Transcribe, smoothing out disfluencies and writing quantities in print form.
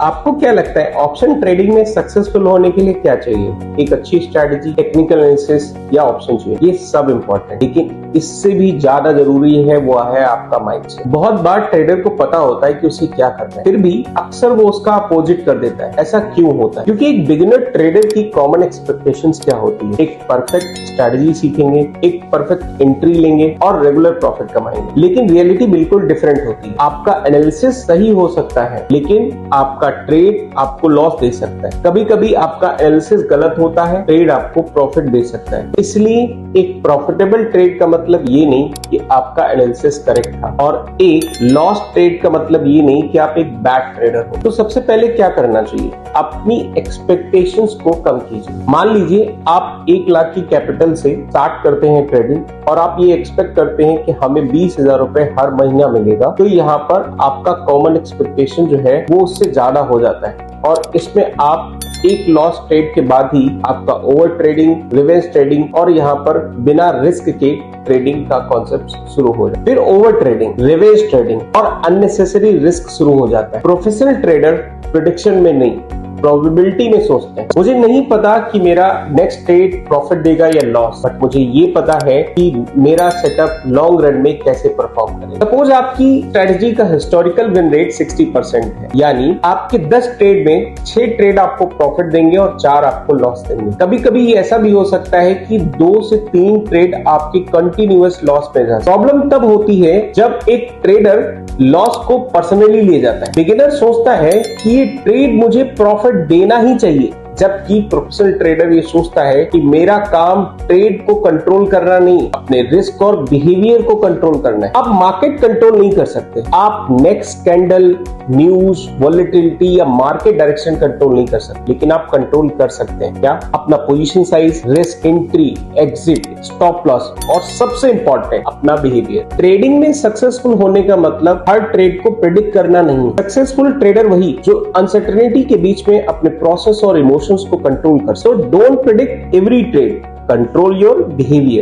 आपको क्या लगता है ऑप्शन ट्रेडिंग में सक्सेसफुल होने के लिए क्या चाहिए? एक अच्छी स्ट्रैटेजी, टेक्निकल एनालिसिस या ऑप्शन चाहिए? ये सब इंपॉर्टेंट, लेकिन इससे भी ज्यादा जरूरी है वो है आपका माइंडसेट। बहुत बार ट्रेडर को पता होता है कि उसे क्या करना है, फिर भी अक्सर वो उसका अपोजिट कर देता है। ऐसा क्यों होता है? क्योंकि एक बिगिनर ट्रेडर की कॉमन एक्सपेक्टेशंस क्या होती है? एक परफेक्ट स्ट्रैटेजी सीखेंगे, एक परफेक्ट एंट्री लेंगे और रेगुलर प्रॉफिट कमाएंगे। लेकिन रियलिटी बिल्कुल डिफरेंट होती है। आपका एनालिसिस सही हो सकता है, लेकिन आपका ट्रेड आपको लॉस दे सकता है। कभी कभी आपका एनालिसिस गलत होता है, ट्रेड आपको प्रॉफिट दे सकता है। इसलिए एक प्रॉफिटेबल ट्रेड का मतलब ये नहीं कि आपका एनालिसिस करेक्ट था, और एक लॉस ट्रेड का मतलब ये नहीं कि आप एक बैड ट्रेडर हो। तो सबसे पहले क्या करना चाहिए? अपनी एक्सपेक्टेशंस को कम कीजिए। मान लीजिए आप 1 लाख की कैपिटल से स्टार्ट करते हैं ट्रेडिंग, और आप ये एक्सपेक्ट करते हैं कि हमें 20,000 रुपए हर महीना मिलेगा। तो यहाँ पर आपका कॉमन एक्सपेक्टेशन जो है वो उससे ज्यादा हो जाता है, और इसमें आप एक लॉस ट्रेड के बाद ही आपका ओवर ट्रेडिंग, रिवेंज ट्रेडिंग और यहाँ पर बिना रिस्क के ट्रेडिंग का कॉन्सेप्ट शुरू हो जाता है। फिर ओवर ट्रेडिंग, रिवेंज ट्रेडिंग और अननेसेसरी रिस्क शुरू हो जाता है। प्रोफेशनल ट्रेडर प्रेडिक्शन में नहीं, प्रोबेबिलिटी में सोचते हैं। मुझे नहीं पता कि मेरा नेक्स्ट ट्रेड प्रॉफिट देगा या लॉस, बट मुझे ये पता है कि मेरा सेटअप लॉन्ग रन में कैसे परफॉर्म करेगा। सपोज आपकी स्ट्रेटजी का हिस्टोरिकल विन रेट 60% है, यानी आपके 10 ट्रेड में 6 ट्रेड आपको प्रॉफिट देंगे और 4 आपको लॉस देंगे। कभी कभी ऐसा भी हो सकता है कि 2 से 3 ट्रेड आपकी कंटिन्यूअस लॉस में जाए। प्रॉब्लम तब होती है जब एक ट्रेडर लॉस को पर्सनली ले जाता है। बिगिनर सोचता है कि ये ट्रेड मुझे प्रॉफिट देना ही चाहिए, जबकि प्रोफेशनल ट्रेडर ये सोचता है कि मेरा काम ट्रेड को कंट्रोल करना नहीं, अपने रिस्क और बिहेवियर को कंट्रोल करना है। आप मार्केट कंट्रोल नहीं कर सकते, आप नेक्स्ट कैंडल, न्यूज, वॉलेटिलिटी या मार्केट डायरेक्शन कंट्रोल नहीं कर सकते, लेकिन आप कंट्रोल कर सकते हैं क्या? अपना position size, risk entry, exit, stop loss और सबसे इंपॉर्टेंट अपना बिहेवियर। ट्रेडिंग में सक्सेसफुल होने का मतलब हर ट्रेड को प्रेडिक्ट करना नहीं। सक्सेसफुल ट्रेडर वही जो अनसर्टेनिटी के बीच में अपने प्रोसेस और इमोशंस को कंट्रोल कर। So don't predict every trade, control your behaviour.